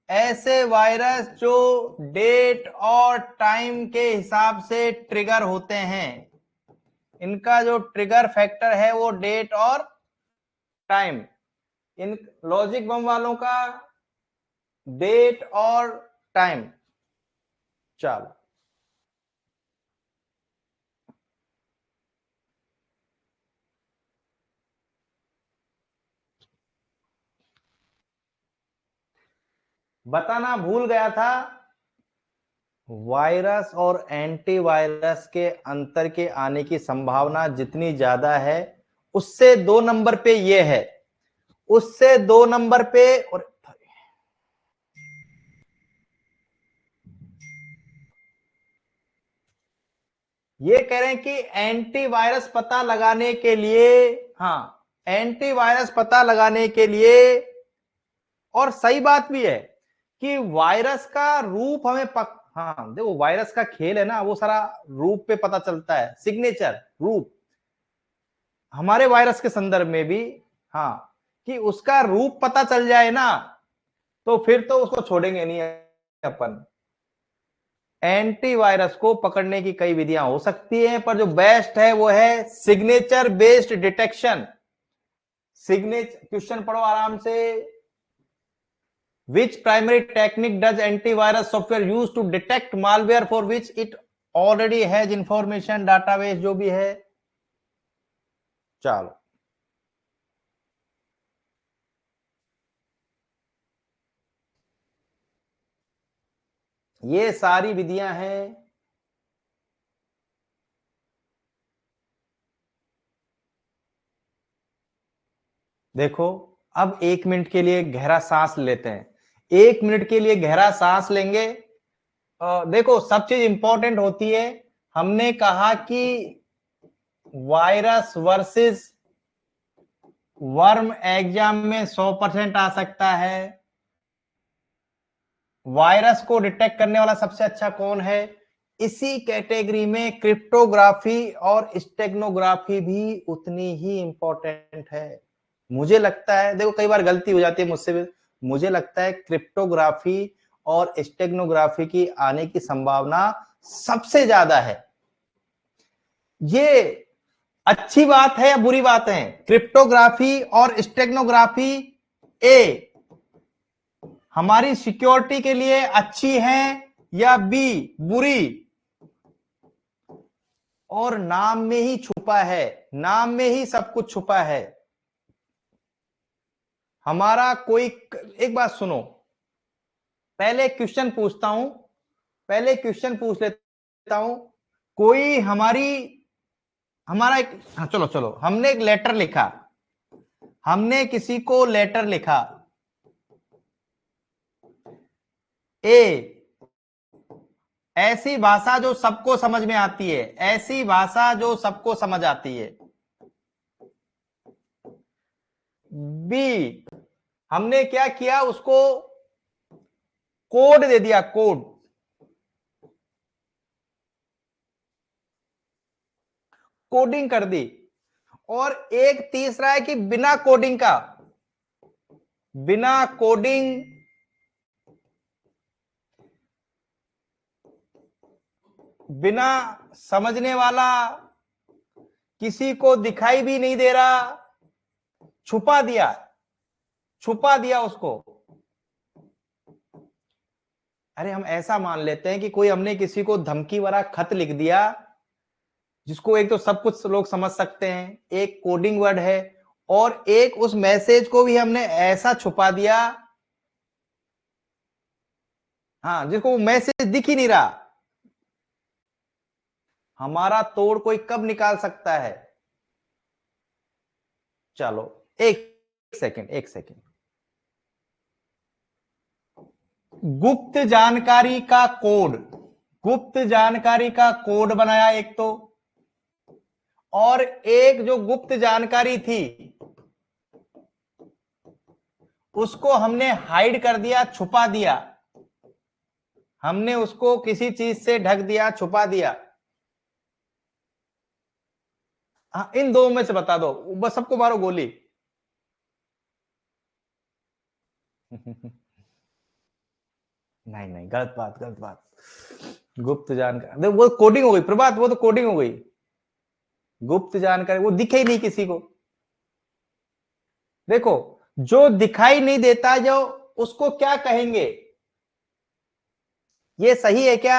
ऐसे वायरस जो डेट और टाइम के हिसाब से ट्रिगर होते हैं, इनका जो ट्रिगर फैक्टर है वो डेट और टाइम, इन लॉजिक बम वालों का डेट और टाइम। चलो बताना भूल गया था, वायरस और एंटीवायरस के अंतर के आने की संभावना जितनी ज्यादा है, उससे 2 नंबर पे ये है, उससे 2 नंबर पे, और ये कह रहे हैं कि एंटीवायरस पता लगाने के लिए, हाँ, एंटीवायरस पता लगाने के लिए, और सही बात भी है कि वायरस का रूप हमें हाँ देखो, वायरस का खेल है ना, वो सारा रूप पे पता चलता है, सिग्नेचर, रूप, हमारे वायरस के संदर्भ में भी, हाँ, कि उसका रूप पता चल जाए ना, तो फिर तो उसको छोड़ेंगे नहीं अपन। एंटीवायरस को पकड़ने की कई विधियां हो सकती हैं, पर जो बेस्ट है वो है signature based detection. Signature, question पढ़ो आराम से। Which primary technique does antivirus software use to detect malware for which it already has information database, जो भी है। चलो, ये सारी विधियां हैं। देखो, अब 1 मिनट के लिए गहरा सांस लेते हैं, 1 मिनट के लिए गहरा सांस लेंगे। देखो, सब चीज इंपॉर्टेंट होती है। हमने कहा कि वायरस वर्सेस वर्म एग्जाम में 100% आ सकता है। वायरस को डिटेक्ट करने वाला सबसे अच्छा कौन है? इसी कैटेगरी में क्रिप्टोग्राफी और स्टेगनोग्राफी भी उतनी ही इंपॉर्टेंट है। मुझे लगता है, देखो कई बार गलती हो जाती है मुझसे भी, मुझे लगता है क्रिप्टोग्राफी और स्टेगनोग्राफी की आने की संभावना सबसे ज्यादा है। ये अच्छी बात है या बुरी बात है? क्रिप्टोग्राफी और स्टेगनोग्राफी ए हमारी सिक्योरिटी के लिए अच्छी है या बी बुरी? और नाम में ही छुपा है, नाम में ही सब कुछ छुपा है। हमारा कोई, एक बात सुनो, पहले क्वेश्चन पूछता हूं, पहले क्वेश्चन पूछ लेता हूं। कोई हमारा एक, हाँ चलो चलो, हमने एक लेटर लिखा, हमने किसी को लेटर लिखा, ए, ऐसी भाषा जो सबको समझ में आती है, ऐसी भाषा जो सबको समझ आती है। बी, हमने क्या किया, उसको कोड दे दिया, कोड, कोडिंग कर दी। और एक तीसरा है कि बिना कोडिंग का, बिना कोडिंग, बिना समझने वाला, किसी को दिखाई भी नहीं दे रहा, छुपा दिया, छुपा दिया उसको। अरे हम ऐसा मान लेते हैं कि कोई, हमने किसी को धमकी भरा खत लिख दिया, जिसको एक तो सब कुछ लोग समझ सकते हैं, एक कोडिंग वर्ड है, और एक उस मैसेज को भी हमने ऐसा छुपा दिया, हाँ, जिसको वो मैसेज दिख ही नहीं रहा। हमारा तोड़ कोई कब निकाल सकता है? चलो, एक सेकंड, एक सेकंड। गुप्त जानकारी का कोड, गुप्त जानकारी का कोड बनाया एक तो, और एक जो गुप्त जानकारी थी उसको हमने हाइड कर दिया, छुपा दिया, हमने उसको किसी चीज से ढक दिया, छुपा दिया। हाँ, इन दो में से बता दो, बस सबको मारो गोली। नहीं नहीं, गलत बात, गलत बात। गुप्त जानकारी, वो कोडिंग हो गई प्रभात, वो तो कोडिंग हो गई। गुप्त जानकारी वो दिखे ही नहीं किसी को। देखो, जो दिखाई नहीं देता, जो, उसको क्या कहेंगे? ये सही है क्या?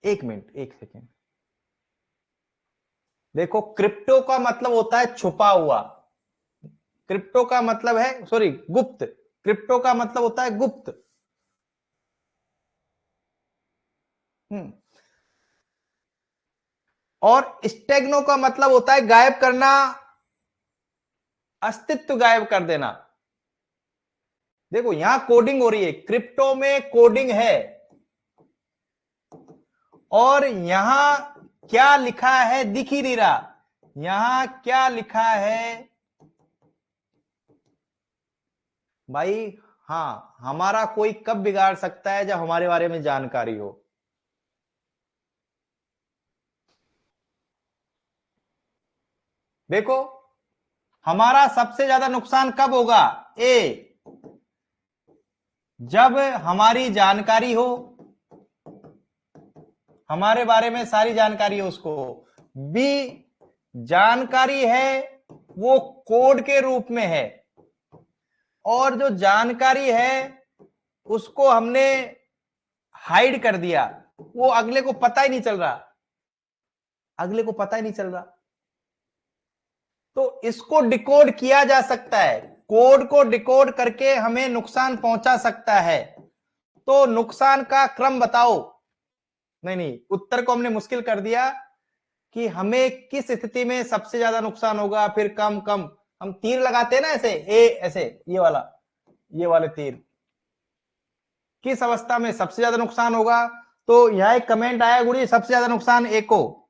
1 मिनट, 1 सेकेंड। देखो, क्रिप्टो का मतलब होता है छुपा हुआ, क्रिप्टो का मतलब है, सॉरी, गुप्त, क्रिप्टो का मतलब होता है गुप्त। और स्टेग्नो का मतलब होता है गायब करना, अस्तित्व गायब कर देना। देखो यहां कोडिंग हो रही है, क्रिप्टो में कोडिंग है, और यहां क्या लिखा है दिख ही नहीं रहा। यहां क्या लिखा है भाई? हाँ, हमारा कोई कब बिगाड़ सकता है? जब हमारे बारे में जानकारी हो। देखो हमारा सबसे ज्यादा नुकसान कब होगा? ए, जब हमारी जानकारी हो, हमारे बारे में सारी जानकारी हो उसको। बी, जानकारी है वो कोड के रूप में है, और जो जानकारी है उसको हमने हाइड कर दिया, वो अगले को पता ही नहीं चल रहा, अगले को पता ही नहीं चल रहा। तो इसको डिकोड किया जा सकता है, कोड को डिकोड करके हमें नुकसान पहुंचा सकता है। तो नुकसान का क्रम बताओ। नहीं, उत्तर को हमने मुश्किल कर दिया कि हमें किस स्थिति में सबसे ज्यादा नुकसान होगा, फिर कम कम। हम तीर लगाते हैं ना ऐसे, ऐसे ये वाला, ये वाले तीर, किस अवस्था में सबसे ज्यादा नुकसान होगा। तो यहां एक कमेंट आया गुड़ी, सबसे ज्यादा नुकसान ए को।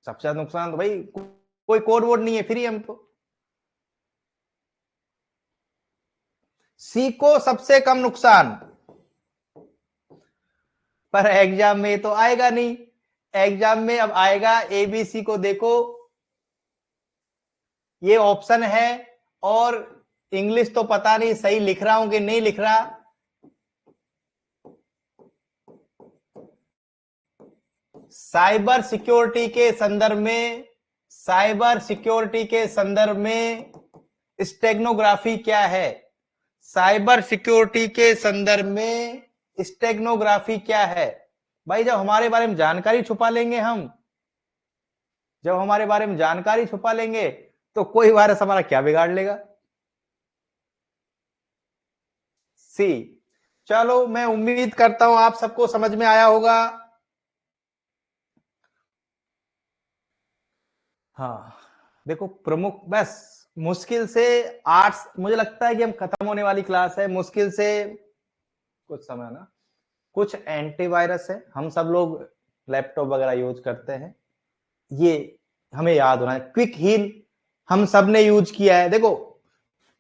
सबसे ज्यादा नुकसान तो भाई कोई कोड वोड नहीं है, फ्री हम तो। सी को सबसे कम नुकसान, पर एग्जाम में तो आएगा नहीं। एग्जाम में अब आएगा एबीसी को देखो, ये ऑप्शन है, और इंग्लिश तो पता नहीं सही लिख रहा हूं कि नहीं लिख रहा। साइबर सिक्योरिटी के संदर्भ में, साइबर सिक्योरिटी के संदर्भ में स्टेग्नोग्राफी क्या है? साइबर सिक्योरिटी के संदर्भ में स्टेग्नोग्राफी क्या है? भाई जब हमारे बारे में जानकारी छुपा लेंगे हम, जब हमारे बारे में जानकारी छुपा लेंगे, तो कोई वायरस हमारा क्या बिगाड़ लेगा? सी। चलो मैं उम्मीद करता हूं आप सबको समझ में आया होगा। हाँ देखो प्रमुख, बस मुश्किल से 8, मुझे लगता है कि हम खत्म होने वाली क्लास है, मुश्किल से कुछ समय ना। कुछ एंटीवायरस है, हम सब लोग लैपटॉप वगैरह यूज करते हैं, ये हमें याद होना है। क्विक हील हम सब ने यूज किया है। देखो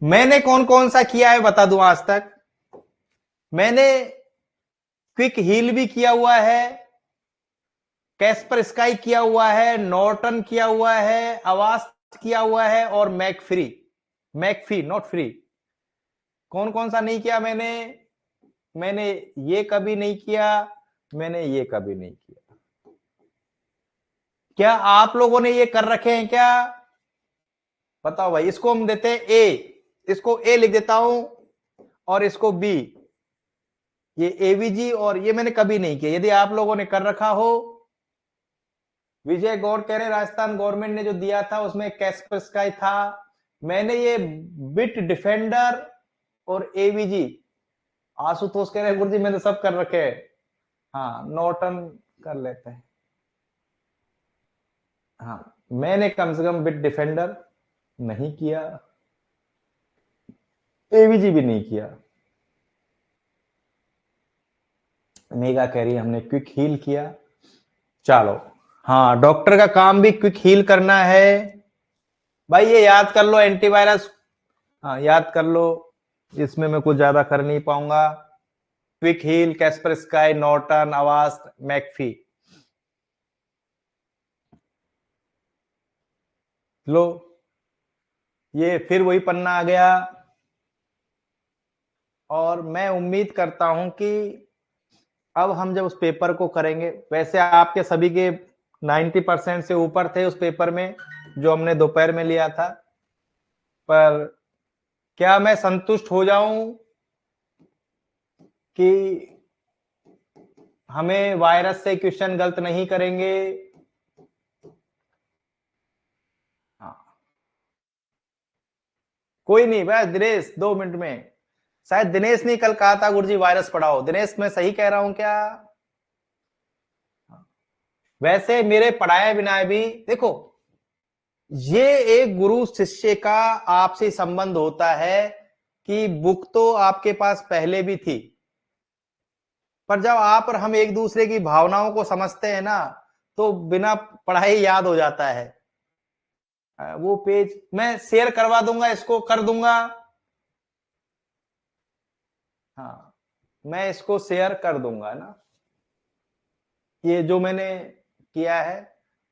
मैंने कौन कौन सा किया है बता दूं आज तक। मैंने क्विक हील भी किया हुआ है, कैस्पर स्काई किया हुआ है, नॉर्टन किया हुआ है, अवास्ट किया हुआ है, और मैकफ्री, मैकफी नॉट फ्री। कौन कौन सा नहीं किया मैंने? मैंने ये कभी नहीं किया, मैंने ये कभी नहीं किया। क्या आप लोगों ने ये कर रखे हैं क्या? बताओ भाई। इसको हम देते हैं ए, इसको ए लिख देता हूं, और इसको बी, ये एवीजी, और ये मैंने कभी नहीं किया। यदि आप लोगों ने कर रखा हो, विजय गौड़ कह रहे राजस्थान गवर्नमेंट ने जो दिया था उसमें कैस्पर स्काई था। मैंने ये बिट डिफेंडर और एवीजी, आशुतोष कह रहे गुरुजी मैंने सब कर रखे हैं। हाँ नॉर्टन कर लेते हैं। हाँ मैंने कम से कम बिट डिफेंडर नहीं किया, एवीजी भी नहीं किया। मेगा कह रही हमने क्विक हील किया। चलो हाँ, डॉक्टर का काम भी क्विक हील करना है भाई, ये याद कर लो एंटीवायरस। हाँ याद कर लो, इसमें मैं कुछ ज्यादा कर नहीं पाऊंगा। Quick Heal, Kaspersky, Norton, Avast, McAfee. लो ये फिर वही पन्ना आ गया, और मैं उम्मीद करता हूं कि अब हम जब उस पेपर को करेंगे, वैसे आपके सभी के 90% से ऊपर थे उस पेपर में जो हमने दोपहर में लिया था, पर क्या मैं संतुष्ट हो जाऊं कि हमें वायरस से क्वेश्चन गलत नहीं करेंगे? हाँ कोई नहीं बस दिनेश 2 मिनट में। शायद दिनेश ने कल कहा था गुरुजी वायरस पढ़ाओ। दिनेश मैं सही कह रहा हूं क्या? वैसे मेरे पढ़ाए बिना भी देखो, ये एक गुरु शिष्य का आपसे संबंध होता है कि बुक तो आपके पास पहले भी थी, पर जब आप और हम एक दूसरे की भावनाओं को समझते हैं ना, तो बिना पढ़ाई याद हो जाता है। वो पेज मैं शेयर करवा दूंगा, इसको कर दूंगा। हाँ, मैं इसको शेयर कर दूंगा ना, ये जो मैंने किया है।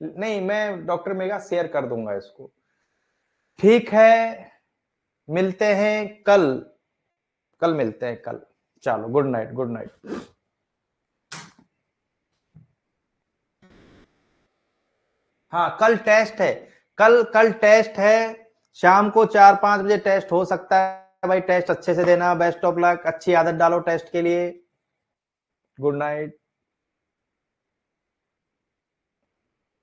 नहीं, मैं डॉक्टर मेगा शेयर कर दूंगा इसको। ठीक है, मिलते हैं कल। कल मिलते हैं कल। चलो, गुड नाइट, गुड नाइट। हाँ, कल टेस्ट है। कल टेस्ट है, शाम को 4-5 बजे टेस्ट हो सकता है भाई। टेस्ट अच्छे से देना, बेस्ट ऑफ लक, अच्छी आदत डालो टेस्ट के लिए। Good night.